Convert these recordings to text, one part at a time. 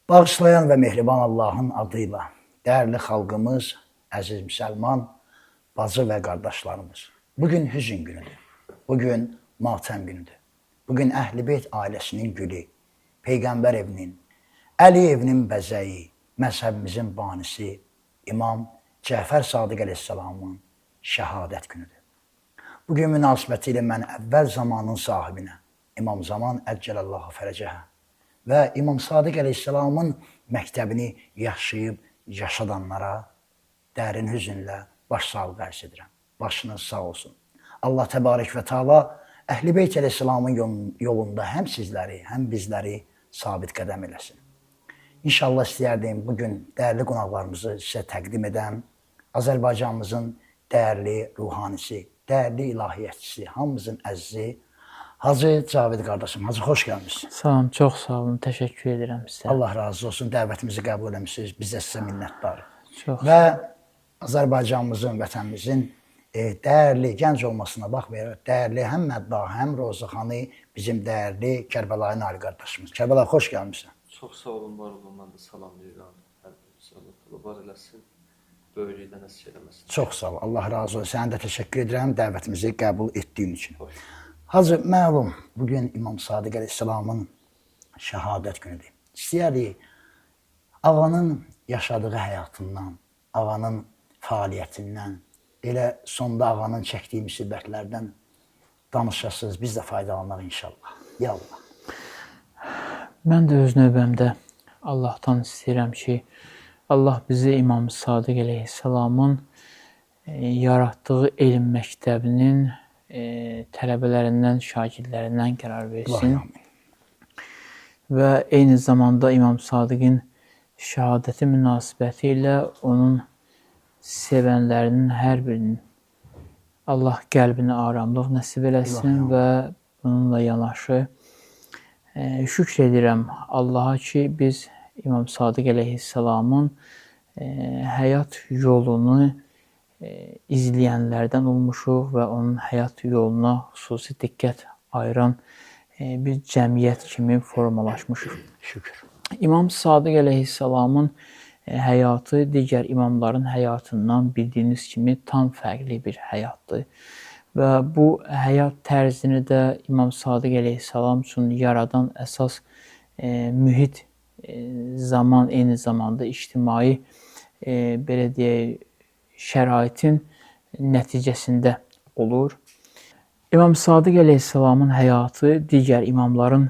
Bağışlayan və mehriban Allahın adıyla, dəyərli xalqımız, əziz müsəlman, bacı və qardaşlarımız. Bugün hüzün günüdür, bugün matəm günüdür. Bugün Əhl-i Beyt ailəsinin gülü, Peyğəmbər evinin, Əli evinin bəzəyi, məzhəbimizin banisi, İmam Cəfər Sadiq əleyhissalamın şəhadət günüdür. Bugün münasibəti ilə mən əvvəl zamanın sahibinə, İmam Zaman Əccəlallahu Fərəcəhə və İmam Sadiq əleyhissalamın məktəbini yaşayıb yaşadanlara dərin hüzünlə başsağlığı ərz edirəm. Başınız sağ olsun. Allah təbarək və Teala Əhl-i Beyt əleyhissalamın yolunda həm sizləri, həm bizləri sabit qədəm eləsin. İnşallah istəyərdim bugün dəyərli qonaqlarımızı sizə təqdim edən Azərbaycanımızın dəyərli ruhanisi, dəyərli ilahiyyətçisi, hamımızın əzizi Hacı Cavid qardaşım. Hacı, xoş gəlmişsiniz. Sağ olun, çox sağ olun. Təşəkkür edirəm sizə. Allah razı olsun. Dəvətimizi qəbul eləmişsiniz. Biz də sizə minnətdarıq. Çox və Azərbaycanımızın, vətənimizin dəyərli, gənc olmasına baxmayaraq, dəyərli həm Mədda, həm Rozaxanı bizim dəyərli Kərbəlayı Nail qardaşımız. Kərbəlayı, xoş gəlmişsən. Çox sağ olun, var olun. Mən də salamlayıram. Hər birisi Allah var eləsin. Böyrəkdən əsir eləməsin. Çox sağ ol. Allah razı olsun. Sənə də təşəkkür edirəm dəvətimizi qəbul etdiyin üçün. Hoş. Hacı, məlum, bugün İmam Sadiq əleyhissalamın şəhadət günüdür. İstəyərik, ağanın yaşadığı həyatından, ağanın fəaliyyətindən, elə sonda ağanın çəkdiyi müsibətlərdən danışasınız, biz də faydalanaq inşallah. Ya Allah. Mən də öz növbəmdə Allahdan istəyirəm ki, Allah bizi İmam Sadiq əleyhissalamın yaratdığı elm məktəbinin tələbələrindən, şagirdlərindən qərar versin. Və eyni zamanda İmam Sadiqin şəhadəti münasibəti ilə onun sevənlərinin hər birinin Allah qəlbinə aramlıq nəsib eləsin və bununla yanaşı şükr edirəm Allaha ki, biz İmam Sadiq əleyhissalamın həyat yolunu izləyənlərdən olmuşuq və onun həyat yoluna xüsusi diqqət ayıran bir cəmiyyət kimi formalaşmışıq. Şükür. İmam Sadiq əleyhissalamın həyatı digər imamların həyatından bildiyiniz kimi tam fərqli bir həyatdır. Və bu həyat tərzini də İmam Sadiq əleyhissalam üçün yaradan əsas mühit, zaman, eyni zamanda ictimai, belə deyək, şəraitin nəticəsində olur. İmam Sadiq əleyhissalamın həyatı digər imamların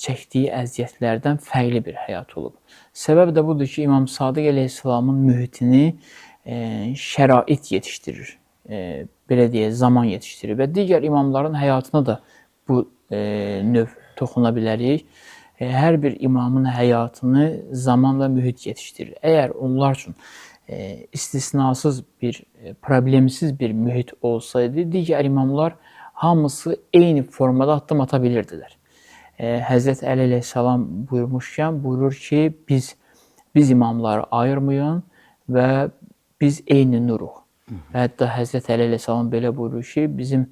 çəkdiyi əziyyətlərdən fərqli bir həyat olub. Səbəb də budur ki, İmam Sadiq əleyhissalamın mühitini şərait yetişdirir, belə deyək, zaman yetişdirir və digər imamların həyatına da bu növ toxuna bilərik. Hər bir imamın həyatını zaman və mühit yetişdirir. Əgər onlar üçün istisnasız bir, problemsiz bir mühit olsaydı, digər imamlar hamısı eyni formada addım ata bilirdilər. Həzrət Əli əleyhissalam buyurmuşkən, buyurur ki, biz imamları ayırmayın və biz eyni nuruq. Və hətta Həzrət Əli əleyhissalam belə buyurur ki, bizim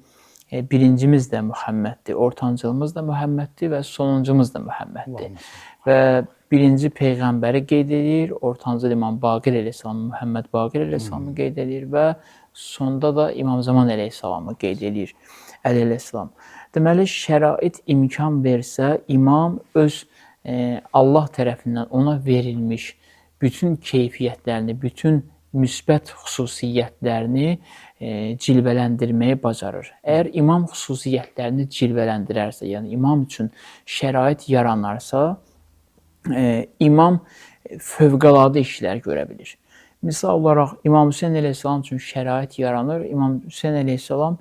birincimiz də Muhammeddir, ortancılımız da Muhammeddir və sonuncumuz da Muhammeddir. Və birinci Peyğəmbəri qeyd edir, ortancıl İmam Baqir əleyhissalamı, Muhammed Baqir əleyhissalamı qeyd edir və sonda da İmam Zaman əleyhissalamı qeyd edir, Əli əleyhissalam. Deməli, şərait imkan versə, imam öz Allah tərəfindən ona verilmiş bütün keyfiyyətlərini, bütün müsbət xüsusiyyətlərini cilvələndirməyi bacarır. Əgər imam xüsusiyyətlərini cilvələndirərsə, yəni imam üçün şərait yaranarsa, imam fövqəladə işlər görə bilir. Misal olaraq, İmam Hüseyin əleyhissalam üçün şərait yaranır. İmam Hüseyin əleyhissalam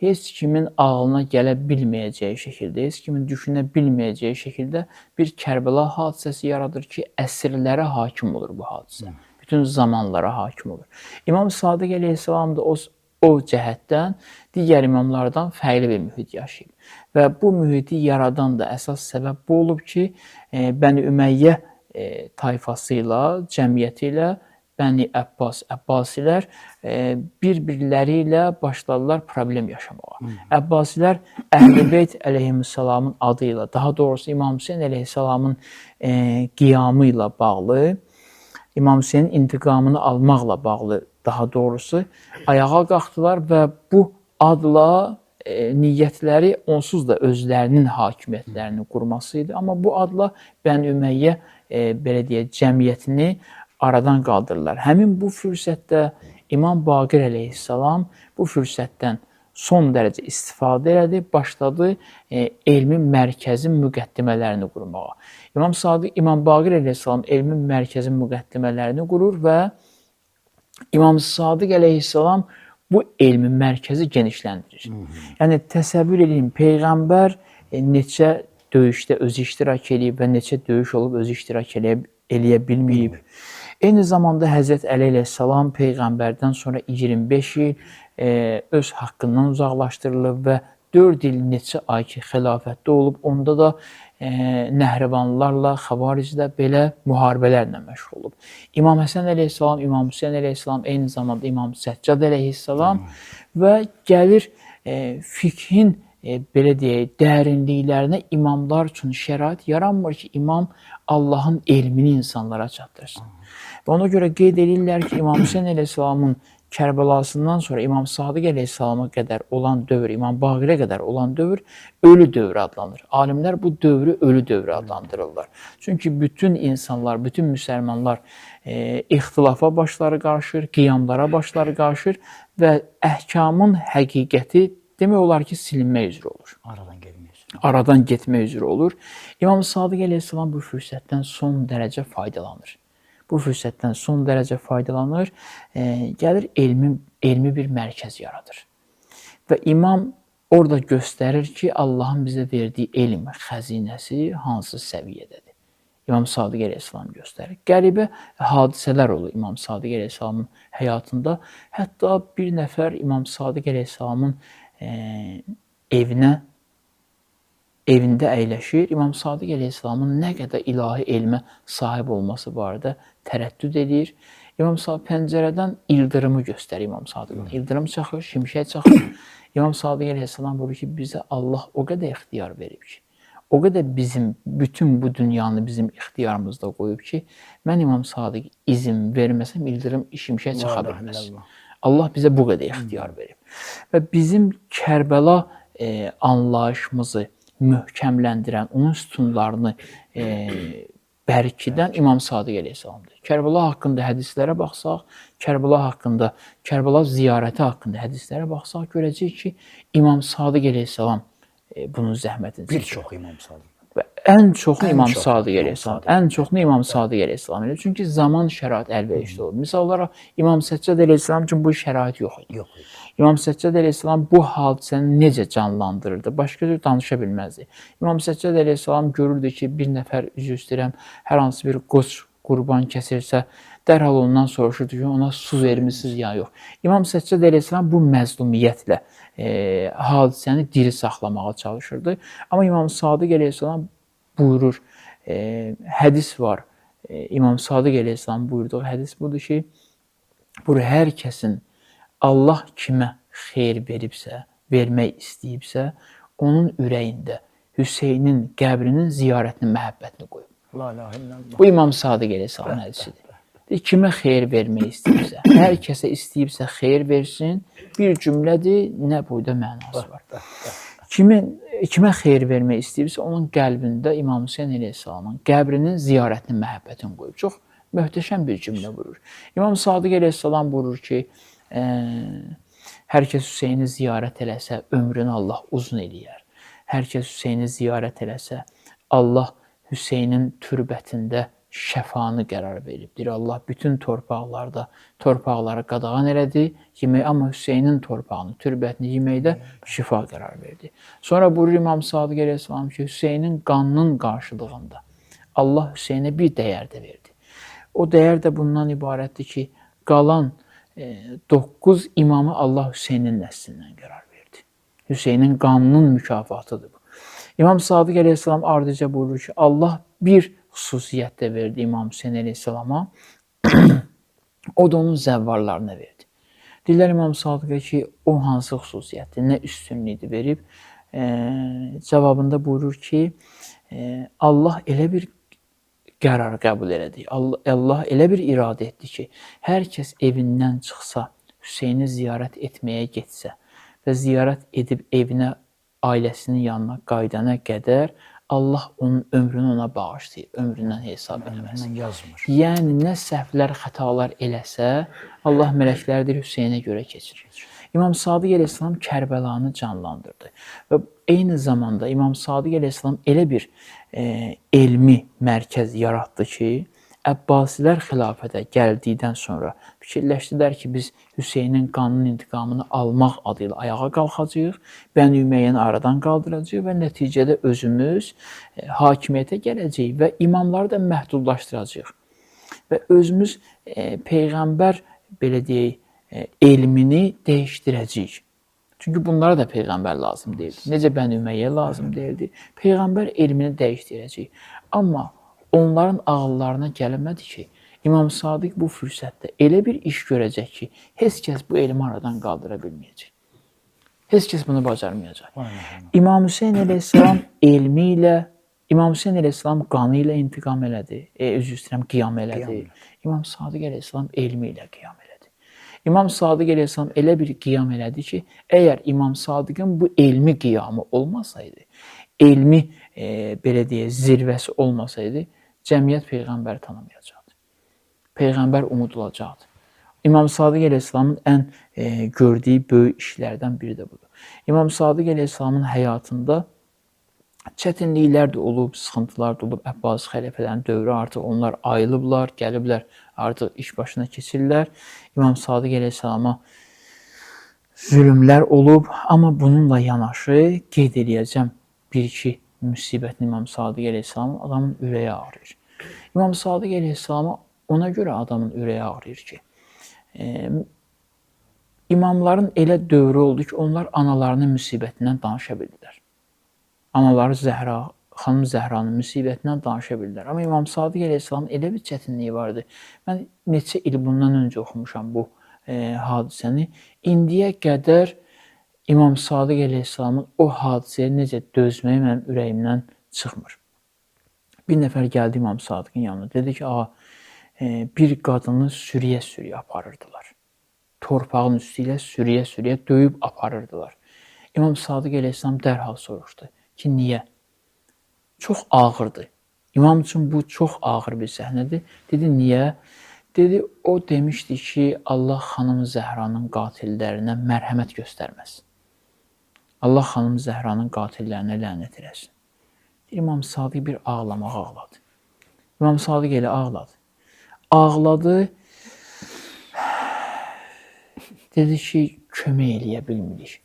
heç kimin ağlına gələ bilməyəcəyi şəkildə, heç kimin düşünə bilməyəcəyi şəkildə bir Kərbəla hadisəsi yaradır ki, əsrlərə hakim olur bu hadisə. Bütün zamanlara hakim olur. İmam Sadiq əleyhissalam da o cəhətdən digər imamlardan fərqli bir mühit yaşayıb. Və bu mühiti yaradan da əsas səbəb bu olub ki, Bəni Üməyyə tayfası ilə, cəmiyyəti ilə Bəni Əbbas, Əbbasilər bir-birləri ilə başladılar problem yaşamağa. Əbbasilər Əhl-i Beyt əleyhissalamın adı ilə, daha doğrusu İmam Hüseyin əleyhissalamın qiyamı ilə bağlı, İmam Hüseynin intiqamını almaqla bağlı, daha doğrusu ayağa qalxdılar və bu adla niyyətləri onsuz da özlərinin hakimiyyətlərini qurması idi. Amma bu adla Bəni Ümeyyə belə deyək, cəmiyyətini aradan qaldırırlar. Həmin bu fürsətdə İmam Baqir əleyhissalam bu fürsətdən son dərəcə istifadə elədi, başladı elmi mərkəzin müqəddimələrini qurmağa. İmam Baqir əleyhissalam elmi mərkəzin müqəddimələrini qurur və İmam Sadiq əleyhissalam bu elmi mərkəzi genişləndirir. Yəni təsəvvür edin, Peyğəmbər neçə döyüşdə özü iştirak edib və neçə döyüş olub özü iştirak eləyə bilməyib. Eyni zamanda Həzrət Əli əleyhissalam Peyğəmbərdən sonra 25 il öz haqqından uzaqlaşdırılıb və 4 il neçə ay ki, xilafətdə olub, onda da Nəhrivanlarla, Xavariclə belə müharibələrlə məşğul olub. İmam Həsən əleyhissalam, İmam Hüseyin əleyhissalam, eyni zamanda İmam Səccad əleyhissalam və gəlir fikhin belə deyək, dərinliklərinə imamlar üçün şərait yaranmır ki, imam Allahın elmini insanlara çatdırsın. Və ona görə qeyd edirlər ki, İmam Hüseyin əleyhissalamın Kərbəlasından sonra İmam Sadiq əleyhissalama qədər olan dövr, İmam Baqirə qədər olan dövr ölü dövr adlanır. Alimlər bu dövrü ölü dövr adlandırırlar. Çünki bütün insanlar, bütün müsəlmanlar ixtilafa başları qarışır, qiyamlara başları qarışır və əhkamın həqiqəti demək olar ki, silinmək üzrə olur. Aradan getmək üzrə olur. İmam Sadiq əleyhissalam bu fürsətdən son dərəcə faydalanır. Gəlir elmi bir mərkəz yaradır. Və imam orada göstərir ki, Allahın bizə verdiyi elm xəzinəsi hansı səviyyədədir. İmam Sadiq əleyhissalam göstərir. Qəribə hadisələr olur İmam Sadiq əleyhissalamın həyatında. Hətta bir nəfər İmam Sadiq əleyhissalamın evində əyləşir. İmam Sadiq əleyhissalamın nə qədər ilahi elmə sahib olması barədə tərəddüd edir. İmam Sadiq pəncərədən ildırımı göstərir İmam Sadiqın. İldırım çaxır, şimşək çaxır. İmam Sadiq əleyhissalam buyurur ki, bizə Allah o qədər ixtiyar verib ki, o qədər bütün bu dünyanı bizim ixtiyarımızda qoyub ki, mən İmam Sadiq izin verməsəm, ildırım şimşək çaxa bilməz. Allah bizə bu qədər ixtiyar verib. Və bizim Kərbəla anlayışımızı möhkəmləndirən, onun sütunlarını bərkidən İmam Sadiq əleyhissalamdır. Kərbəla haqqında hədislərə baxsaq, Kərbəla ziyarəti haqqında hədislərə baxsaq, görəcəyik ki, İmam Sadiq əleyhissalam bunun zəhmətini çəkir. Bir çox İmam Sadiq. Və ən çoxunu İmam Sadiq əleyhissalam. Çünki zaman şərait əlverişli olur. Misal olaraq İmam Səccad əleyhissalam üçün bu şərait yox idi. İmam Səccad əleyhissalam bu hadisəni necə canlandırırdı? Başqa cür danışa bilməzdi. İmam Səccad əleyhissalam görürdü ki, bir nəfər, üzr istəyirəm, hər hansı bir qoç qurban kəsirsə, dərhal ondan soruşurdu ki, ona su vermisiniz ya yox. İmam Səccad əleyhissalam bu məzlumiyyətlə hadisəni diri saxlamağa çalışırdı. Amma İmam Sadiq əleyhissalam buyurur, hədis var. İmam Sadiq əleyhissalam buyurduğu hədis budur ki, hər kəsin Allah kimə xeyir veribsə, vermək istəyibsə, onun ürəyində Hüseynin qəbrinin ziyarətinin məhəbbətini qoyub. Bu İmam Sadiq əleyhissalam hədisidir. Kimə xeyir vermək istəyibsə, hər kəsə istəyibsə xeyir versin, bir cümlədir, nə boyda mənası var. Kimə xeyir vermək istəyibsə, onun qəlbində İmam Hüseyin əleyhissalamın qəbrinin ziyarətinin məhəbbətini qoyub. Çox möhtəşəm bir cümlə vurur. İmam Sadiq əleyhissalam buyurur ki, hər kəs Hüseyni ziyarət eləsə, ömrünü Allah uzun eləyər. Hər kəs Hüseyni ziyarət eləsə, Allah Hüseynin türbətində şəfanı qərar veribdir. Allah bütün torpaqları qadağan elədi, amma Hüseynin torpağını, türbətini yeməkdə şifa qərar verdi. Sonra buyurur İmam Sadiq əleyhissalam ki, Hüseynin qanının qarşılığında Allah Hüseynə bir dəyər də verdi. O dəyər də bundan ibarətdir ki, qalan 9 imamı Allah Hüseynin nəslindən qərar verdi. Hüseynin qanının mükafatıdır bu. İmam Sadiq əleyhissalam ardıca buyurur ki, Allah bir xüsusiyyət də verdi İmam Hüseyin əleyhissalama. O da onun zəvvarlarına verdi. Deyirlər İmam Sadiqə ki, o hansı xüsusiyyətdir, nə üstünlüyü verib? Cavabında buyurur ki, Allah elə bir qərar qəbul elədi. Allah elə bir iradə etdi ki, hər kəs evindən çıxsa, Hüseyni ziyarət etməyə getsə və ziyarət edib evinə, ailəsinin yanına qaydana qədər Allah onun ömrünü ona bağışlayır, ömründən hesab eləməz. Yəni, nə səhvlər, xətalar eləsə, Allah mələklərdir Hüseynə görə keçir. İmam Sadiq əleyhissalam Kərbəlanı canlandırdı və eyni zamanda İmam Sadiq əleyhissalam elə bir elmi mərkəz yaratdı ki, Əbbasilər xilafətə gəldikdən sonra fikirləşdilər ki, biz Hüseynin qanının intiqamını almaq adı ilə ayağa qalxacaq, Bəni Üməyyəni aradan qaldıracaq və nəticədə özümüz hakimiyyətə gələcəyik və imamları da məhdudlaşdıracaq. Və özümüz Peyğəmbər, belə deyək, elmini dəyişdirəcəyik. Çünki bunlara da Peyğəmbər lazım deyildi. Necə Bəni Üməyyə lazım deyildi. Peyğəmbər elmini dəyişdirəcək. Amma onların ağıllarına gəlmədi ki, İmam Sadiq bu fürsətdə elə bir iş görəcək ki, heç kəs bu elmi aradan qaldıra bilməyəcək. Heç kəs bunu bacarmayacaq. İmam Hüseyn əleyhissalam elmi ilə, İmam Hüseyn əleyhissalam qanı ilə intiqam elədi, özü istəyirəm, qiyam elədi. İmam Sadiq əleyhissalam elmi ilə qiyam elədi. İmam Sadiq əleyhissalam elə bir qiyam elədi ki, əgər İmam Sadiqin bu elmi qiyamı olmasaydı, elmi, belə deyək, zirvəsi olmasaydı, cəmiyyət Peyğəmbəri tanımayacaqdı. Peyğəmbər unudulacaqdı. İmam Sadiq əleyhissalamın ən gördüyü böyük işlərdən biri də budur. İmam Sadiq əleyhissalamın həyatında çətinliklər də olub, sıxıntılar da olub. Əbbasi xəlifələrin dövrü artıq onlar ayılıblar, gəliblər, artıq iş başına keçirlər. İmam Sadiq əleyhissalama zülmlər olub, amma bununla yanaşı qeyd eləyəcəm bir-iki müsibətin İmam Sadiq əleyhissalamın adamın ürəyi ağrıyır. İmam Sadiq əleyhissalama ona görə adamın ürəyi ağrıyır ki, imamların elə dövrü oldu ki, onlar analarının müsibətindən danışa bildilər. Anaları Zəhra, xanım Zəhranın müsibətindən danışa bildilər. Amma İmam Sadiq əleyhissalamın elə bir çətinliyi vardı. Mən neçə il bundan öncə oxumuşam bu hadisəni. İndiyə qədər İmam Sadiq əleyhissalamın o hadisəyə necə dözməyi mənim ürəyimdən çıxmır. Bir nəfər gəldi İmam Sadiqin yanına. Dedi ki, bir qadını sürüyə-sürüyə aparırdılar. Torpağın üstü ilə sürüyə-sürüyə döyüb aparırdılar. İmam Sadiq əleyhissalam dərhal soruşdu ki, niyə? Çox ağırdır. İmam üçün bu çox ağır bir səhnədir. Dedi, niyə? Dedi, o demişdi ki, Allah xanım Zəhranın qatillərinə mərhəmət göstərməz. Allah xanım Zəhranın qatillərinə lənət eləsin. İmam Sadiq bir ağlamağa ağladı. İmam Sadiq elə ağladı. Ağladı. Dedi ki, kömək eləyə bilmirik.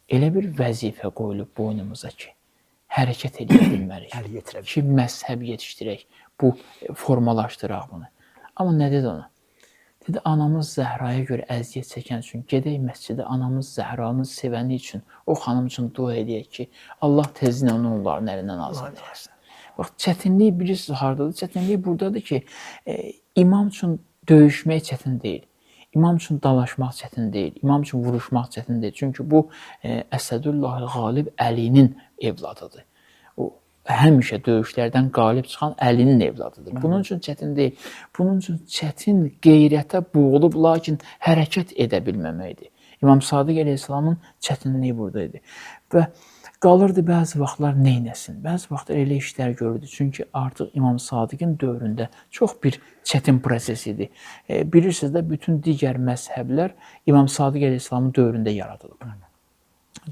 Elə bir vəzifə qoyulub boynumuza ki, hərəkət eləyə bilmərik. Ki, məzhəb yetişdirək, bu formalaşdıraq bunu. Amma nə dedi ona? Dedi, anamız Zəhraya görə əziyyət çəkən üçün gedək məscidə anamız Zəhranı sevəni üçün, o xanım üçün dua edək ki, Allah tezlə onu onların əlindən azad eləsin. Bax, çətinlik bilirsiniz haradadır? Çətinlik buradadır ki, imam üçün döyüşmək çətin deyil. İmam üçün dalaşmaq çətin deyil. İmam üçün vuruşmaq çətin deyil. Çünki bu Əsədullah Qalib Əlinin evladıdır. O həmişə döyüşlərdən qalib çıxan Əlinin evladıdır. Bunun üçün çətin deyil. Bunun üçün çətin qeyrətə boğulub, lakin hərəkət edə bilməməkdir. İmam Sadiq əleyhissalamın çətinliyi buradaydı. Və qalırdı bəzi vaxtlar neynəsin? Bəzi vaxtlar elə işlər görürdü. Çünki artıq İmam Sadiqin dövründə çox bir çətin proses idi. Bilirsiniz də, bütün digər məzhəblər İmam Sadiq əleyhissalamın dövründə yaradılıb.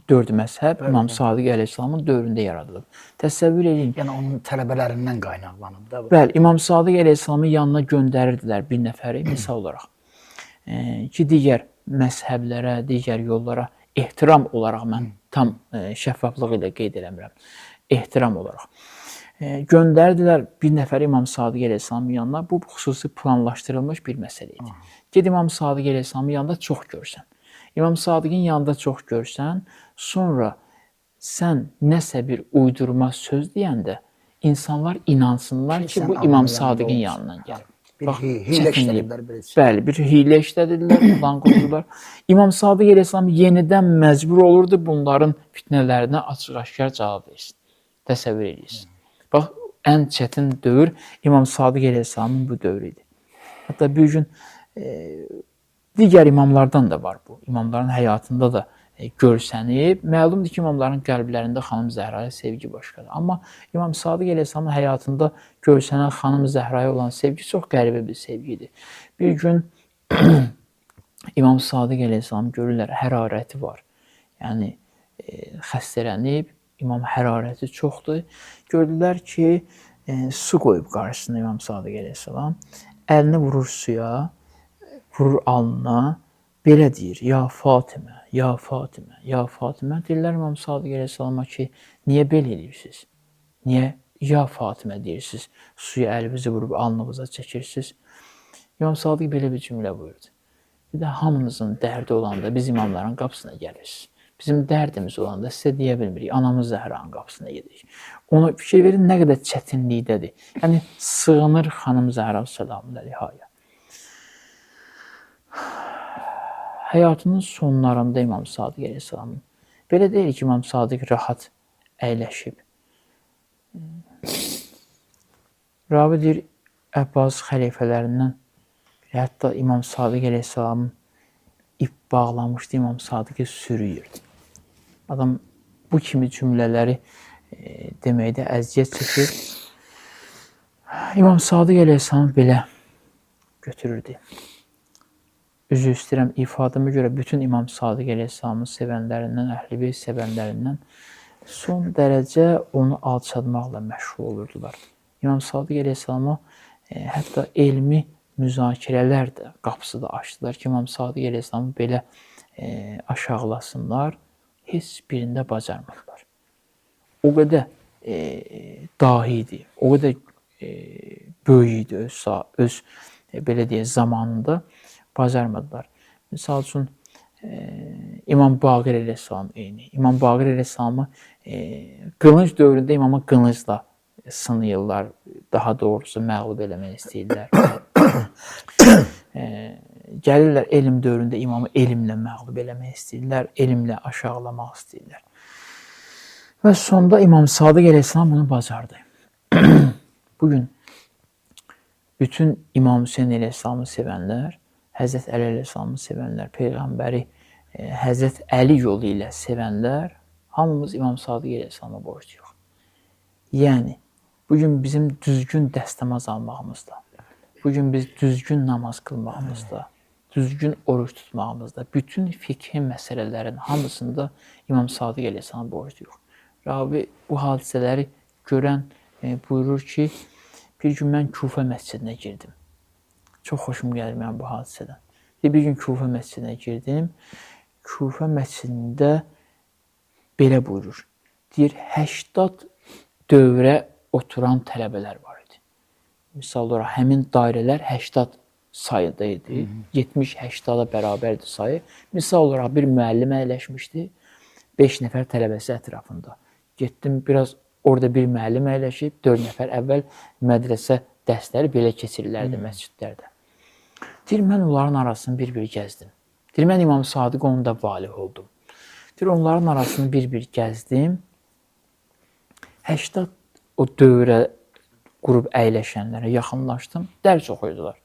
4 məzhəb İmam Sadiq əleyhissalamın dövründə yaradılıb. Təsəvvür edin. Yəni onun tələbələrindən qaynaqlanıb da. Bəli, İmam Sadiq əleyhissalamın yanına göndərirdilər bir nəfəri misal olaraq. Ki, digər məzhəblərə, digər yollara ehtiram olaraq mən tam şəffaflıq ilə qeyd eləmirəm. Ehtiram olaraq. Göndərdilər bir nəfər İmam Sadiq əleyhissalamın yanına. Bu xüsusi planlaşdırılmış bir məsələ idi. Ged İmam Sadiq əleyhissalamın yanında çox görsən. İmam Sadiqin yanında çox görsən, sonra sən nəsə bir uydurma söz deyəndə insanlar inansınlar ki, bu İmam Sadiqin yanından gəlir. Bir Bax, hiylə çətinlik. işlədiblər birisi. Bəli, bir hiylə işlədirlər, bundan qurulurlar. İmam Sadiq əleyhissalam yenidən məcbur olurdu bunların fitnələrinə açıq-aşkar cavab versin. Təsəvvür edirsiniz. Bax, ən çətin dövr İmam Sadiq əleyhissalamın bu dövrü idi. Hətta bir gün digər imamlardan da var bu. İmamların həyatında da görsənib. Məlumdur ki, imamların qəlblərində xanım Zəhraya sevgi başqadır. Amma İmam Sadiq əleyhissalamın həyatında görsənən xanım Zəhraya olan sevgi çox qəribə bir sevgidir. Bir gün İmam Sadiq əleyhissalam görürlər, hərarəti var. Yəni, xəstələnib, İmam hərarəti çoxdur. Gördülər ki, su qoyub qarşısında İmam Sadiq əleyhissalam. Əlini vurur suya, vurur alnına, belə deyir, ya Fatimə, ya Fatimə, ya Fatimə. Deyirlər İmam Sadiq əleyhissalama ki, niyə belə edirsiniz? Niyə ya Fatimə deyirsiniz? Suya əlinizi vurub alnınıza çəkirsiniz. İmam Sadiq belə bir cümlə buyurdu. Bir də hamınızın dərdi olanda biz imamların qapısına gəlirsiniz. Bizim dərdimiz olanda sizə deyə bilmirik, anamız Zəhranın qapısına gedirik. Ona fikir verin, nə qədər çətinlikdədir. Yəni, sığınır xanım Zəhra salamun əleyhaya. Həyatının sonlarında İmam Sadiq əleyhissalamın, belə deyil ki, İmam Sadiq rahat əyləşib. Ravi deyir, Əbbas xəlifələrindən, hətta İmam Sadiq əleyhissalamın ip bağlamışdı, İmam Sadiq'i sürüyürdü. Adam bu kimi cümlələri deməkdə əziyyət çəkir. İmam Sadiq əleyhissalam belə götürürdü. Üzü istəyirəm, ifadəmə görə bütün İmam Sadiq əleyhissalamın sevənlərindən, Əhl-i sevənlərindən son dərəcə onu alçatmaqla məşğul olurdular. İmam Sadiq əleyhissalama hətta elmi müzakirələr də qapısı da açdılar ki, İmam Sadiq əleyhissalamı belə aşağılasınlar, heç birində bacarmadılar. O qədər dahi idi, o qədər böyük idi öz belə deyək, zamanında bacarmadılar. Misal üçün, İmam Baqir əleyhissalam eyni. İmam Baqir əleyhissalamı qılınc dövründə imamı qılıncla sınayırlar, daha doğrusu məğlub eləmək istəyirlər. Gəlirlər elm dövründə imamı elmlə məğlub eləmək istəyirlər, elmlə aşağılamaq istəyirlər. Və sonda İmam Sadiq əleyhissalam bunu bacardı. Bugün bütün İmam Hüseyin əleyhissalamı sevənlər, Həzrət Əli əleyhissalamı sevənlər, Peyğəmbəri Həzrət Əli yolu ilə sevənlər, hamımız İmam Sadiq əleyhissalama borcluyuq. Yəni, bugün bizim düzgün dəstəmaz almağımızda, bugün biz düzgün namaz qılmağımızda, düzgün oruç tutmağımızda, bütün fikhi məsələlərin hamısında İmam Sadiq əleyhissalama borcluyuq. Rabi bu hadisələri görən buyurur ki, bir gün mən Kufə məscidinə girdim. Çox xoşum gəlir mən bu hadisədən. Bir gün Kufə məscidinə girdim. Kufə məscidində belə buyurur. Deyir, 80 dövrə oturan tələbələr var idi. Misal olaraq, həmin dairələr 80 sayıda idi. 70-80-a bərabərdir sayı. Misal olaraq, bir müəllim əyləşmişdi. 5 nəfər tələbəsi ətrafında. Getdim, biraz orada bir müəllim əyləşib, 4 nəfər əvvəl mədrəsə dərsləri belə keçirirlərdi məscidlərdə. Deyir, mən onların arasını bir-bir gəzdim. Deyir, mən İmam Sadiq onda valih oldum. Deyir, onların arasını bir-bir gəzdim. 80 o dövrə qrup əyləşənlərə yaxınlaşdım, dərs oxuyurdular.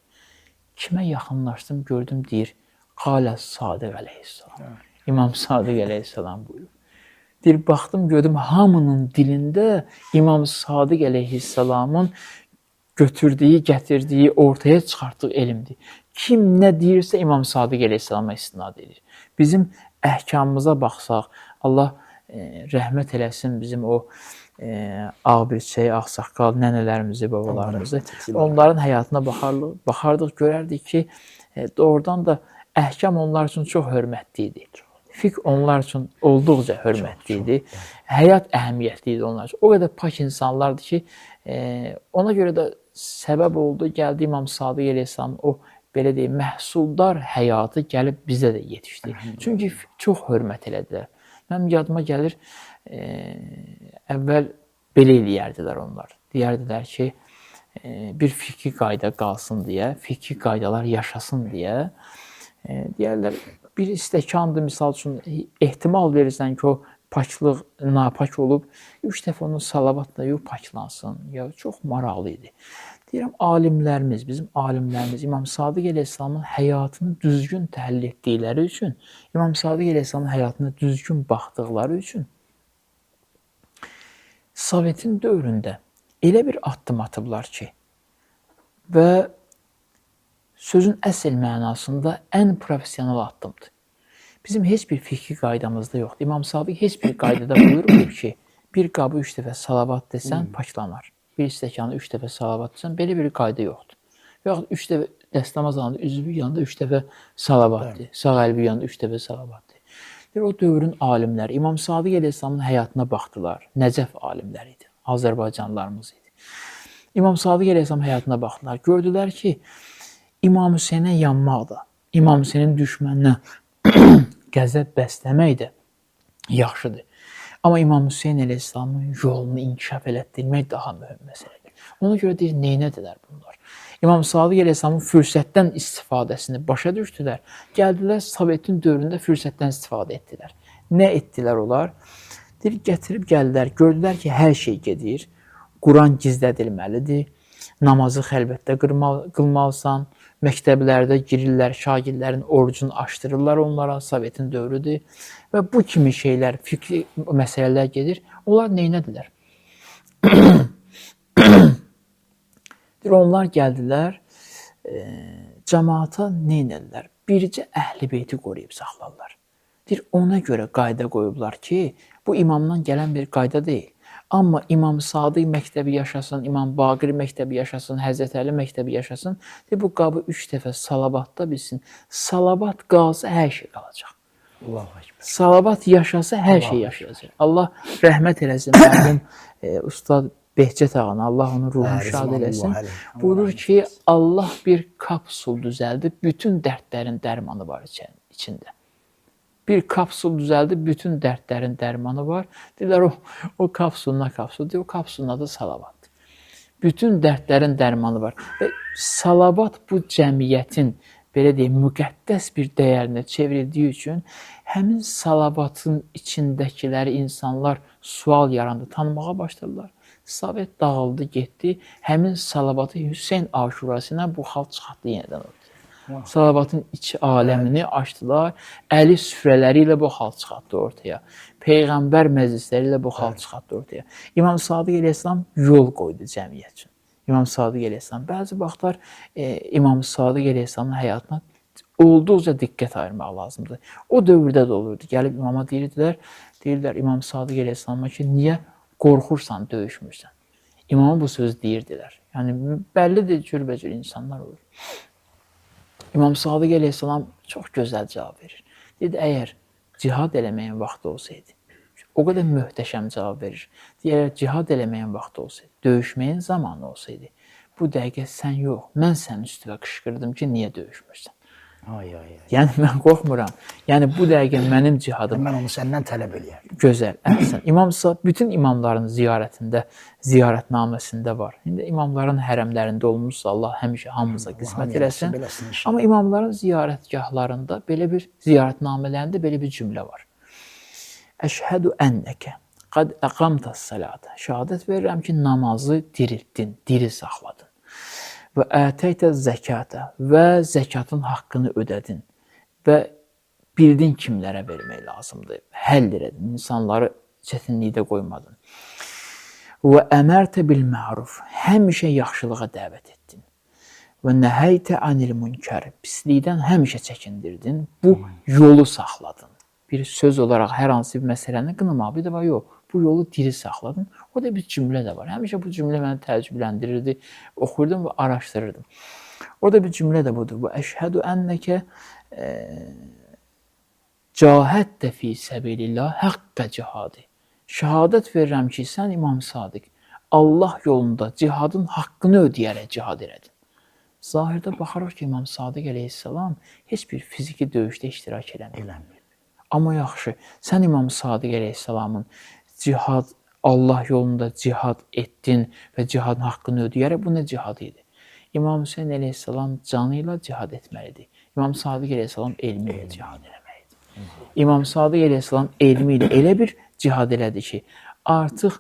Kimə yaxınlaşdım, gördüm, deyir, Qalə Sadiq əleyhissalam. İmam Sadiq əleyhissalam buyurur. Deyir, baxdım, gördüm, hamının dilində İmam Sadiq əleyhissalamın götürdüyü, gətirdiyi, ortaya çıxartdığı elmdir. Kim nə deyirsə İmam Sadiq əleyhissalama istinad edir. Bizim əhkamımıza baxsaq, Allah rəhmət eləsin bizim o ağbirçək, ağsaqqal, nənələrimizi, babalarımızı, onların həyatına baxardıq, görərdik ki, doğrudan da əhkam onlar üçün çox hörmətli idi. Fiqh onlar üçün olduqca hörmətli idi. Həyat əhəmiyyətli idi onlar üçün. O qədər pak insanlardır ki, ona görə də səbəb oldu, gəldi İmam Sadiq əleyhissalam o, belə deyək, məhsuldar həyatı gəlib bizə də yetişdi. Çünki çox hörmət elədilər. Mənim yadıma gəlir, əvvəl belə eləyərdilər onlar. Deyərdilər ki, bir fiki qayda qalsın deyə, fiki qaydalar yaşasın deyə deyərlər, bir stəkandır, misal üçün, ehtimal verirsən ki, o paklıq napak olub, 3 dəfə onun salavatla yox paklansın, ya çox maraqlı idi. Deyirəm, alimlərimiz, bizim alimlərimiz İmam Sadiq əleyhissalamın həyatını düzgün təhlil etdikləri üçün, İmam Sadiq əleyhissalamın həyatına düzgün baxdıqları üçün Sovetin dövründə elə bir addım atıblar ki, və sözün əsl mənasında ən professional addımdır. Bizim heç bir fikri qaydamızda yoxdur. İmam Sadiq heç bir qaydada buyurmur ki, bir qabı 3 dəfə salavat desən, paklanar. Bir stəkanı 3 dəfə salavat desən, belə bir qayda yoxdur. Yaxud 3 dəfə dəstəmaz alanda, üzvü yanında 3 dəfə salavatdır. Sağ əlbi yanında 3 dəfə salavatdır. O dövrün alimləri İmam Sadiq əleyhissalamın həyatına baxdılar. Nəcəf alimləri idi. Azərbaycanlılarımız idi. İmam Sadiq əleyhissalamın həyatına baxdılar. Gördülər ki, İmam Hüseynə yanmaq da, İmam Hüseynin düşməninə qəzəb bəsləmək də yaxşıdır. Amma İmam Hüseyn əleyhissalamın yolunu inkişaf elətdirmək daha mühüm məsələdir. Ona görə deyir, neynədilər bunlar? İmam Sadiq əleyhissalamın fürsətdən istifadəsini başa düşdülər. Gəldilər, Sovetin dövründə fürsətdən istifadə etdilər. Nə etdilər onlar? Deyir, gətirib gəldilər, gördülər ki, hər şey gedir. Quran gizlədilməlidir. Namazı xəlvətdə qılmalısan. Məktəblərdə girirlər, şagirdlərin orucunu açdırırlar onlara, Sovetin dövrüdür. Və bu kimi şeylər, fikri məsələlər gedir. Onlar neynədilər? Onlar gəldilər, cəmaata neynədilər? Bircə Əhl-i Beyti qoruyub saxlarlar. Ona görə qayda qoyublar ki, bu imamdan gələn bir qayda deyil. Amma İmam Sadiq məktəbi yaşasın, İmam Baqir məktəbi yaşasın, Həzrət Əli məktəbi yaşasın. Bu qabı 3 dəfə salavatda bilsin. Salavat qalsa hər şey qalacaq. Salavat yaşasa hər şey yaşayacaq. Allah rəhmət eləsin. Mənim Ustad Behçət ağana, Allah onun ruhunu şad eləsin. Buyurur ki, Allah bir kapsul düzəldi, bütün dərdlərin dərmanı var içində. Bir kapsul düzəldi, bütün dərdlərin dərmanı var. Deyirlər, o kapsulun nə kapsul? Deyir, o kapsulun adı salavatdır. Bütün dərdlərin dərmanı var. Və salavat bu cəmiyyətin, belə deyim, müqəddəs bir dəyərinə çevrildiyi üçün həmin salavatın içindəkiləri insanlar sual yarandı, tanımağa başladılar. Sovet dağıldı, getdi. Həmin salavatı Hüseyn aşurası ilə bu xalq çıxartdı yenidən ortaya. Salavatın iç aləmini açdılar. Əli süfrələri ilə bu xalq çıxartdı ortaya. Peyğəmbər məclisləri ilə bu xalq çıxartdı ortaya. İmam Sadiq əleyhissalam yol qoydu cəmiyyət üçün. İmam Sadiq əleyhissalam. Bəzi vaxtlar İmam Sadiq əleyhissalamın həyatına olduqca diqqət ayırmaq lazımdır. O dövrdə də olurdu. Gəlib imama deyirlər İmam Sadiq əleyhissalama ki, niyə qorxursan, döyüşmürsən? İmama bu söz deyirdilər. Yəni, bəllidir, cürbəcür insanlar olur. İmam Sadiq əleyhissalam çox gözəl cavab verir. Dedi, əgər cihad eləməyin vaxtı olsaydı, o qədər möhtəşəm cavab verir. Əgər cihad eləməyin vaxtı olsaydı, döyüşməyin zamanı olsaydı, bu dəqiqə sən yox, mən sənin üstüvə qışqırdım ki, niyə döyüşmürsən? Yəni, mən qorxmuram. Yəni, bu dəqiqə mənim cihadım. Mən onu səndən tələb eləyərdim. Gözəl, əhsən. İmam bütün imamların ziyarətində, ziyarətnaməsində var. İndi imamların hərəmlərində olmuşsa, Allah həmişə hamımıza qismət eləsin. Amma imamların ziyarətgahlarında, belə bir ziyarətnamələrində belə bir cümlə var. Əşhədü ənnəkə qad əqamtas salata. Şəhadət verirəm ki, namazı diriltdin, diri saxladın. Və ətəytə zəkata və zəkatın haqqını ödədin və bildin kimlərə vermək lazımdır, həll edin, insanları çətinlikdə qoymadın. Və əmərtə bil məruf, həmişə yaxşılığa dəvət etdin və nəhəytə anil münkər, pislikdən həmişə çəkindirdin, bu yolu saxladın. Bir söz olaraq hər hansı bir məsələni qınamaq, bir də var, yox. Bu yolu diri saxladın. O da bir cümlə də var. Həmişə bu cümlə məni təəccübləndirirdi. Oxurdum və araşdırırdım. Orada bir cümlə də budur. Bu əşhədü ənnəkə cahəddə fi səbilillah həqqə cihadı. Şəhadət verirəm ki, sən İmam Sadiq Allah yolunda cihadın haqqını ödəyərək cihad elədin. Zahirdə baxaraq ki, İmam Sadiq əleyhissalam heç bir fiziki döyüşdə iştirak eləmir. Amma yaxşı, sən İmam Sadiq əleyhissalamın cihad Allah yolunda cihad etdin və cihadın haqqını ödəyərək, bu nə cihad idi? İmam Hüseyin əleyhissalam canı ilə cihad etməlidir. İmam Sadiq əleyhissalam elmi ilə cihad eləməlidir. İmam Sadiq əleyhissalam elmi ilə elə bir cihad elədi ki, artıq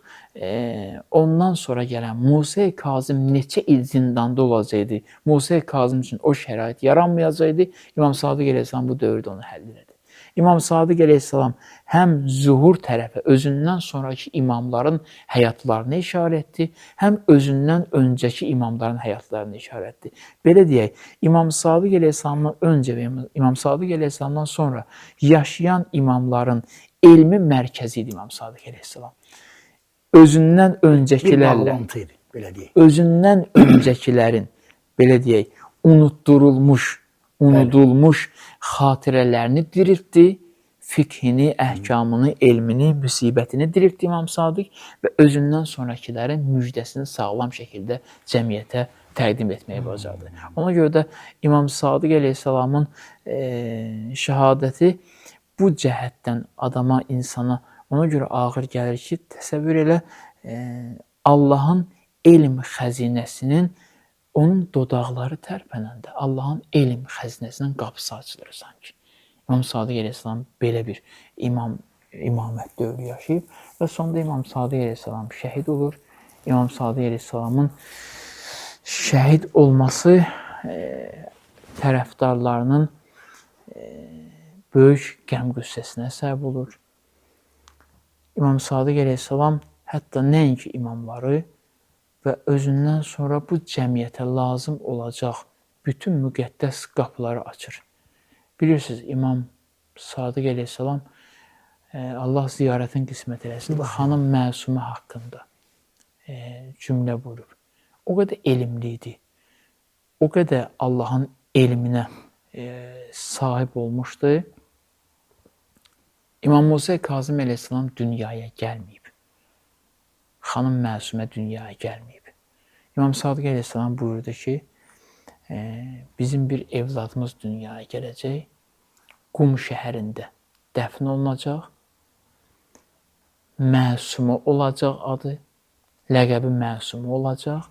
ondan sonra gələn Musa Kazım neçə il zindanda olacaqdı, Musa Kazım üçün o şərait yaranmayacaqdı, İmam Sadiq əleyhissalam bu dövrdə onu həll elədi. İmam Sadiq əleyhissalam həm zuhur tərəfə özündən sonraki imamların həyatlarını işarə etdi, həm özündən öncəki imamların həyatlarını işarə etdi. Belə deyək, İmam Sadiq əleyhissalamdan öncə və İmam Sadiq əleyhissalamdan sonra yaşayan imamların elmi mərkəzi idi İmam Sadiq əleyhissalam. Özündən öncəkilərlə, özündən öncəkilərin, belə deyək, unudulmuş xatirələrini diriltdi, fiqhini, əhkamını, elmini, müsibətini diriltdi İmam Sadiq və özündən sonrakilərin müjdəsini sağlam şəkildə cəmiyyətə təqdim etməyi bacardı. Ona görə də İmam Sadiq əleyhissalamın şəhadəti bu cəhətdən adama, insana ona görə ağır gəlir ki, təsəvvür elə Allahın elm xəzinəsinin onun dodaqları tərpənəndə Allahın elm xəzinəsinin qapısı açılır sanki. İmam Sadiq əleyhissalam belə bir imamət dövrü yaşayıb və sonda İmam Sadiq əleyhissalam şəhid olur. İmam Sadiq əleyhissalamın şəhid olması tərəfdarlarının böyük qəm-qüssəsinə səbəb olur. İmam Sadiq əleyhissalam hətta nəinki imamları və özündən sonra bu cəmiyyətə lazım olacaq bütün müqəddəs qapıları açır. Bilirsiniz, İmam Sadiq əleyhissalam Allah ziyarətin qismət eləsin, xanım Məsumə haqqında cümlə buyurur. O qədər elmli idi, o qədər Allahın elminə sahib olmuşdu. İmam Musa Kazım əleyhissalam dünyaya gəlməyib. Xanım Məsumə dünyaya gəlməyib. İmam Sadiq əleyhissalam buyurdu ki, bizim bir evladımız dünyaya gələcək, Qum şəhərində dəfn olunacaq, Məsumə olacaq adı, ləqəbi Məsumə olacaq,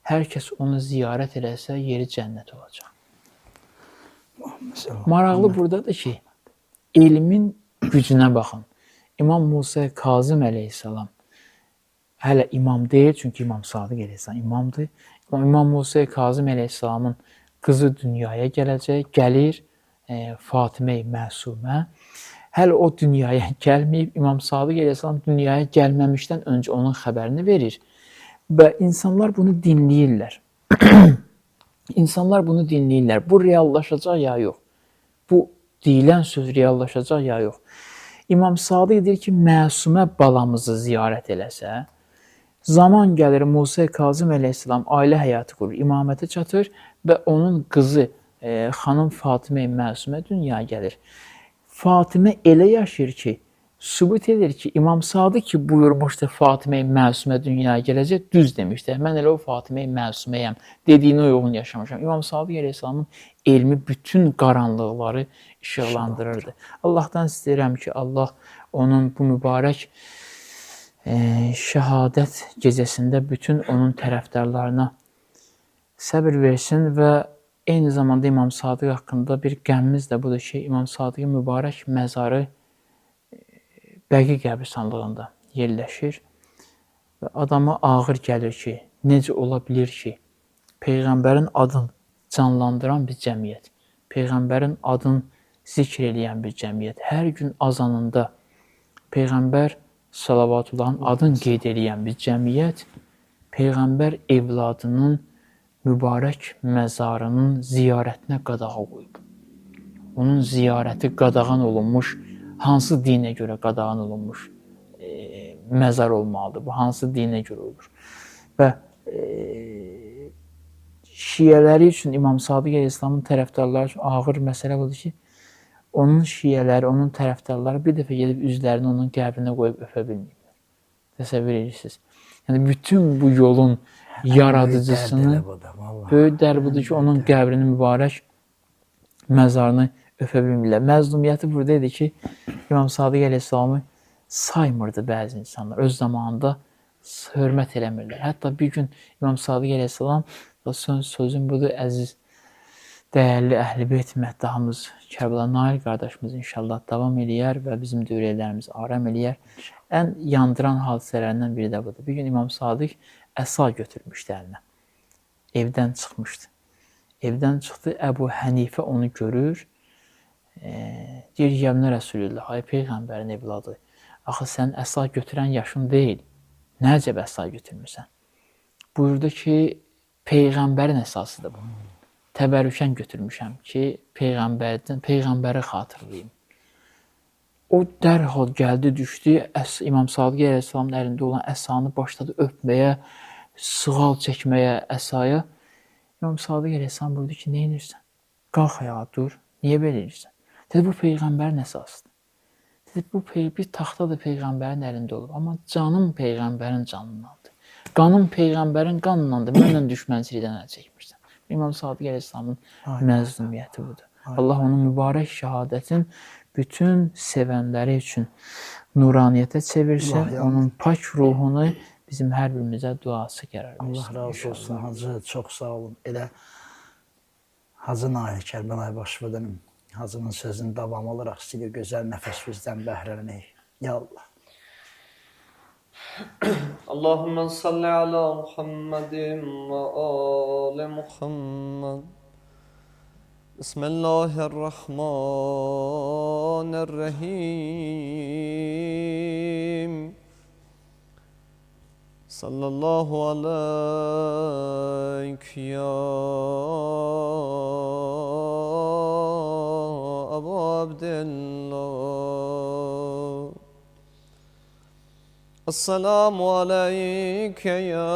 hər kəs onu ziyarət eləsə, yeri cənnət olacaq. Maraqlı buradadır ki, elmin gücünə baxın. İmam Musa Kazım əleyhissalam hələ imam deyil, çünki İmam Sadiq əleyhissalam imamdır. İmam Musa Kazım əleyhissalamın qızı dünyaya gələcək, gəlir Fatimə-i Məsumə. Hələ o dünyaya gəlməyib, İmam Sadiq əleyhissalam dünyaya gəlməmişdən öncə onun xəbərini verir və insanlar bunu dinləyirlər. İnsanlar bunu dinləyirlər. Bu reallaşacaq ya yox. Bu deyilən söz reallaşacaq ya yox. İmam Sadiq deyir ki, Məsumə balamızı ziyarət eləsə, zaman gəlir Musa Kazım əleyhissalam ailə həyatı qurur, imamətə çatır və onun qızı xanım Fatimə-i Məsumə dünyaya gəlir. Fatimə elə yaşayır ki, sübut edir ki, İmam Sadiq ki buyurmuşdu Fatimə-i Məsumə dünyaya gələcək, düz demişdi. Mən elə o Fatimə-i Məsuməyəm dediyinə uyğun yaşamışam. İmam Sadiq əleyhissalamın elmi bütün qaranlıqları işıqlandırırdı. Allahdan istəyirəm ki, Allah onun bu mübarək şəhadət gecəsində bütün onun tərəfdarlarına səbir versin və eyni zamanda İmam Sadiq haqqında bir qəmmimiz də budur ki, İmam Sadiqin mübarək məzarı Bəqi qəbirstanlığında yerləşir və adama ağır gəlir ki, necə ola bilir ki, Peyğəmbərin adını canlandıran bir cəmiyyət, Peyğəmbərin adını zikr eləyən bir cəmiyyət, hər gün azanında Peyğəmbər Salavatullahın adını qeyd eləyən bir cəmiyyət, Peyğəmbər evladının mübarək məzarının ziyarətinə qadağa qoyub. Onun ziyarəti qadağan olunmuş, hansı dinə görə qadağan olunmuş məzar olmalıdır? Bu hansı dinə görə olur? Və şiyələri üçün İmam Sadiq əleyhissalamın tərəfdarları üçün ağır məsələ budur ki, onun şiyələri, onun tərəfdarları bir dəfə gedib üzlərini onun qəbrinə qoyub öpə bilmirlər. Təsəvvür edirsiniz. Yəni, bütün bu yolun yaradıcısını, böyük dərd budur ki, onun qəbrinin mübarək məzarını öpə bilmirlər. Məzlumiyyəti burada idi ki, İmam Sadiq əleyhissalamı saymırdı bəzi insanlar. Öz zamanında hörmət eləmirlər. Hətta bir gün İmam Sadiq əleyhissalam sözüm budur, əziz, dəyərli Əhl-i Beyt məddahımız Kərbəla Nail qardaşımız inşallah davam eləyər və bizim dövrələrimiz aram eləyər. Ən yandıran hadisələrindən biri də budur. Bir gün İmam Sadiq əsa götürmüşdü əlinə. Evdən çıxmışdı. Evdən çıxdı, Əbu Hənifə onu görür. Deyir, Yəmnə Rəsulullah, ay Peyğəmbərin evladı, axı sən əsa götürən yaşın deyil. Nə əcəb əsa götürmürsən? Buyurdu ki, Peyğəmbərin əsasıdır bu. Təbərrükən götürmüşəm ki, Peyğəmbəri xatırlayayım. O dərhal gəldi, düşdü, İmam Sadiq əleyhissalamın əlində olan əsanı başladı öpməyə, sığal çəkməyə əsaya. İmam Sadiq əleyhissalam buyurdu ki, nə edirsən? Qalx ayağa, dur, niyə belə edirsən? Dedi, bu Peyğəmbərin əsasıdır. Dedi, bu bir taxta da Peyğəmbərin əlində olub, amma canım Peyğəmbərin canındandır. Qanım Peyğəmbərin qanındandır, mənlə düşmənçilikdən əl çəkmirsən. İmam Sadiq əleyhissalamın məzlumiyyəti budur. Allah onun mübarək şəhadətin bütün sevənləri üçün nuraniyyətə çevirsin, onun pak ruhunu bizim hər birimizə duası qərar versin. Allah razı olsun Hacı, çox sağ olun. Elə Hacı Nail Kərbəlayı Başvurdanın Hacının sözünün davamı olaraq sizi gözəl nəfəsinizdən bəhrələnək. Ya Allah. Allahümme salli ala Muhammedin ve ali Muhammed. Bismillahirrahmanirrahim. Sallallahu aleyke ya Ebu Abdillah. Esselamu aleyke ya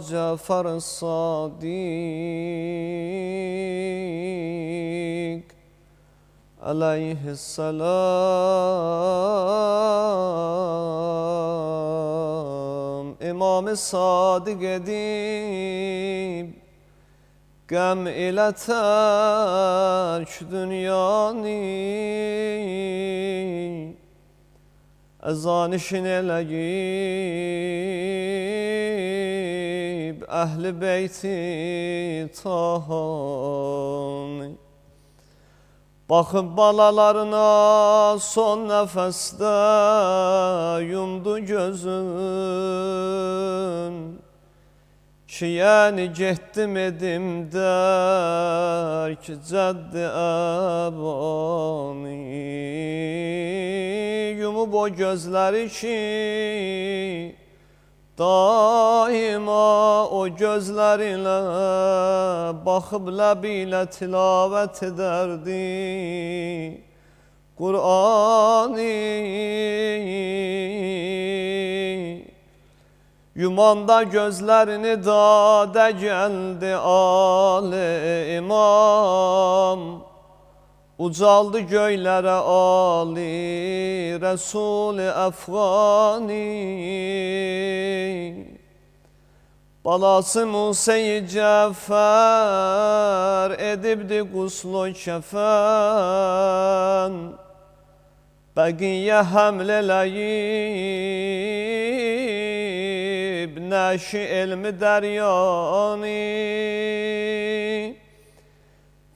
Cafer Sadik aleyhisselam. İmam-ı Sadik edip gəm ilə tərk dünyanı, əzanişin eləyib Əhl-i Beyti Tahanı. Baxıb balalarına son nəfəsdə yumdu gözün, ki yəni getdim edim dərk cəddi əbani. Yumub o gözləri ki daima o gözlərinlə baxıb ləbi ilə tilavət edərdi Qur'ani. Yumanda gözlərini dadə gəldi Ali İmam, ucaldı göylərə Ali Rəsul-i Əfğani. Balası Musa-i Cəfər edibdi quslu kəfən, bəqiyyə həml eləyib nəşi elmi dəryani.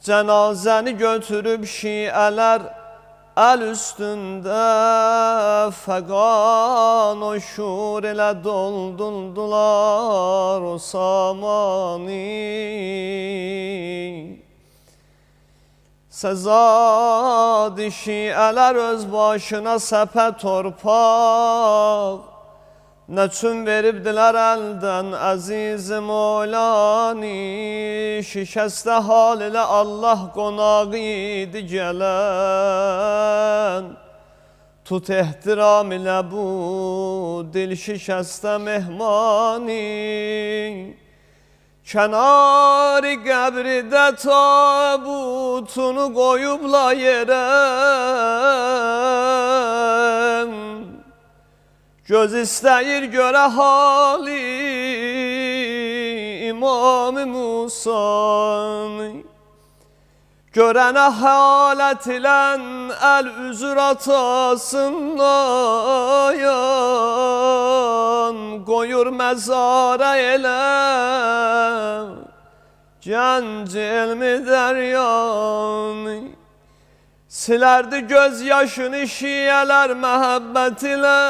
Cənazəni götürüb şiələr əl üstündə fəqan o şur ilə dolduldular o samani. Səzad-ı şiələr öz başına səpə torpaq, nəçün veribdilər əldən əziz-i Mevlani. Şikəstə hal ilə Allah qonağı idi gələn, tut ehtiram ilə bu dil şikəstə mehmani. Kənari qəbridə tabutunu qoyubla yerə, göz istəyir görə hali İmam-ı Musa. Görənə halət ilən əl üzür atasından, qoyur məzara elə gənc elmi dəryanı. Silərdi göz yaşını şiyələr məhəbbət ilə,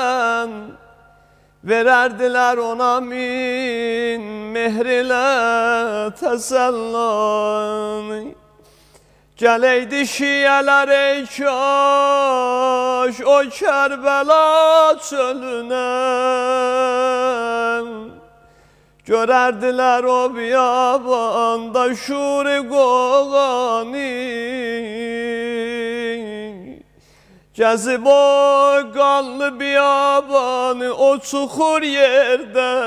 verərdilər ona min mehr ilə təsəllanı. Gələydi şiyələr ey kaş o Kərbəla çölünə, görərdilər o biyabanda şuri qoğanı. Gəzib o qanlı biyabanı o çuxur yerdən,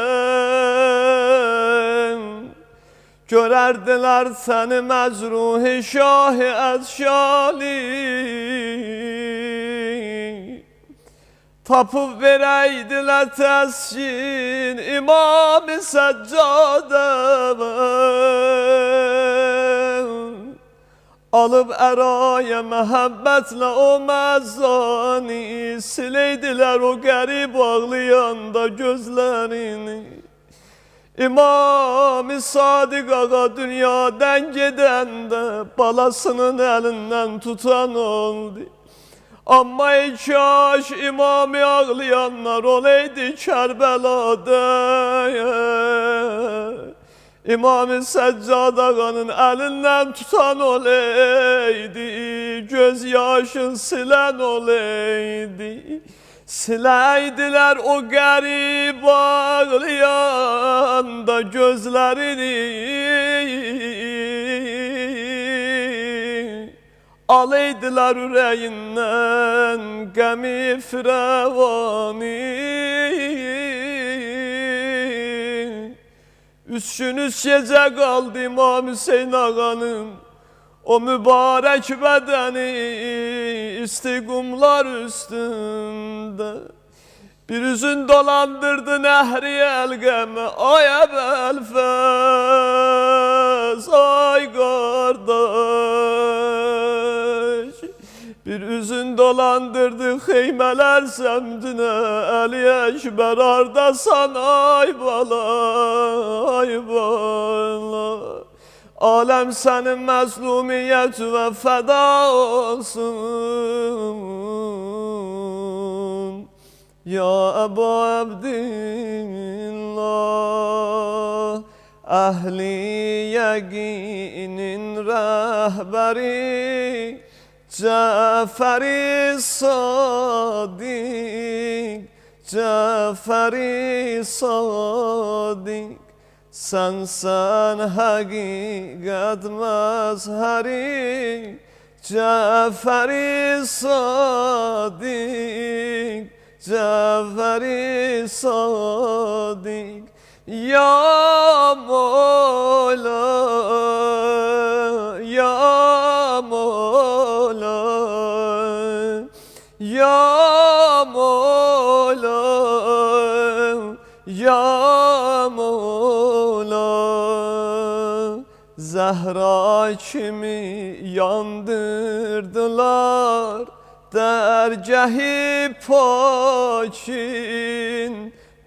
görərdilər səni məzruhi şahi əzşali. Tapıb verəydilər təskin İmam-ı Səccadəmə, alıb əraya məhəbbətlə o məzzani, sileydilər o qərib ağlayanda gözlərini. İmam-ı Sadiq ağa dünyadan gedəndə balasının əlindən tutan oldu. Amma kaş imam-ı ağlayanlar olaydı Kərbəlada. İmam-ı Səccad ağanın əlindən tutan olaydı, göz yaşın silən olaydı. Siləydilər o qərib ağlayanda gözlərini, alaydılar ürəyindən qəmi firəvani. Üç gün üç gecə qaldı İmam Hüseyin ağanın o mübarək bədəni istiqumlar üstündə. Bir üzün dolandırdı nəhri əlqəmə, ay Əbəlfəz, ay qardaş. Bir üzün dolandırdı xeymələr səmdinə, Əli Əkbər ardasan, ay bala, ay bala. Aləm sənin məzlumiyyət və fəda olsun. Ya Əbu Abdillah, əhli yəqinin rəhbəri, Cəfəri Sadiq, Cəfəri Sadiq. Sənsən həqiqət məzhəri, Cəfəri Sadiq, Cəfəri Sadiq. Ya Mola, Ya Mola, Ya Mola, Ya Mola. Zəhra kimi yandırdılar dərgəhi pakin,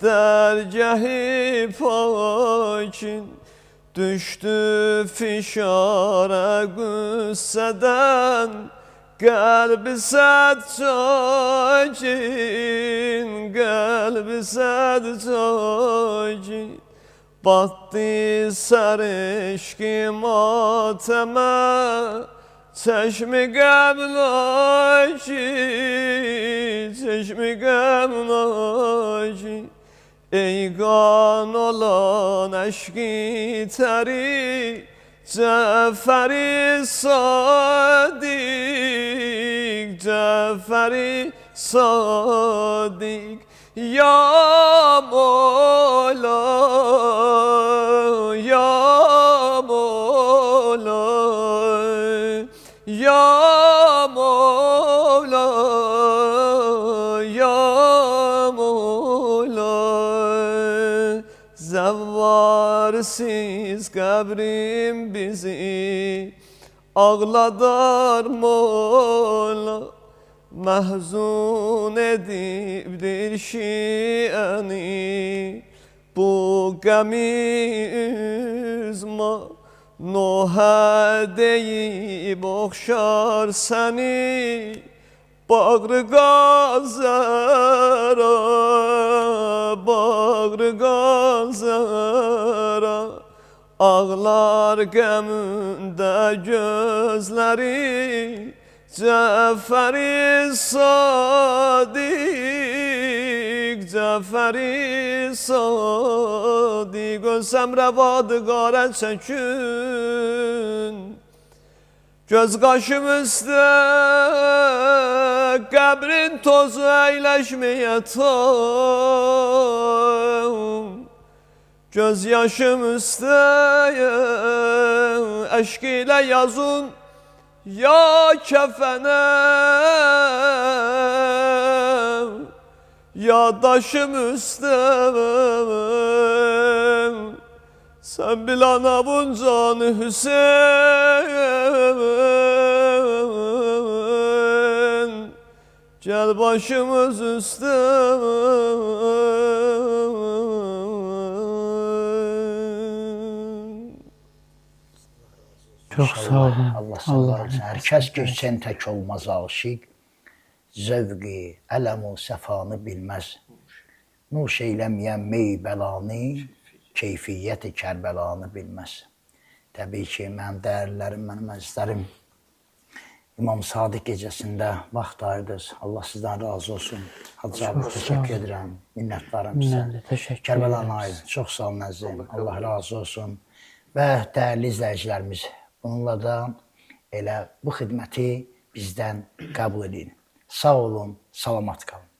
dərgəhi pakin. Düşdü fişarə qüssədən, qəlbi sədcakin, qəlbi sədcakin. Batdı sər eşqi matəmə, çeşmi qəmnaki, çeşmi qəmnaki. Ey qan olan əşqi təri, Cəfəri Sadiq, Cəfəri Sadiq. Ya Mola, Ya Mola, Ya Mola, Ya Mola. Zəvvarsiz qəbrim bizi Ağladar mola mahzun edibdir şiəni. Bu qəmi üzma nohə deyib oxşar səni. Bağrı qazara, bağrı qazara, ağlar qəmündə gözləri. Cəfəri Sadiq, Cəfəri Sadiq, ölsəm rəvadı qarə çəkün. Göz qaşım üstə qəbrin tozu əyləşməyə tam. Göz yaşım üstə əşq ilə yazın ya kəfənə, ya daşım üstə. Sen bilana buncanı Hüseyin, gel başımız üstə. Çox sağ olun. Allah sağ olsun. Hər kəs geçsən tək olmaz aşiq. Zövqi, ələmu, səfanı bilməz. Nuş eyləməyən mey bəlanı, keyfiyyəti Kərbəlanı bilməz. Təbii ki, mənim dəyərlərim, mənim əzizlərim İmam Sadiq gecəsində vaxt ayırdınız. Allah sizdən razı olsun. Hacı abi, təşəkkür edirəm. Minnətdarım sizə. Kərbəlanı ayır. Çox sağ olun əzizim. Allah razı olsun. Və dəyərli izləyicilərimiz, bununla da elə bu xidməti bizdən qəbul edin. Sağ olun, salamat qalın.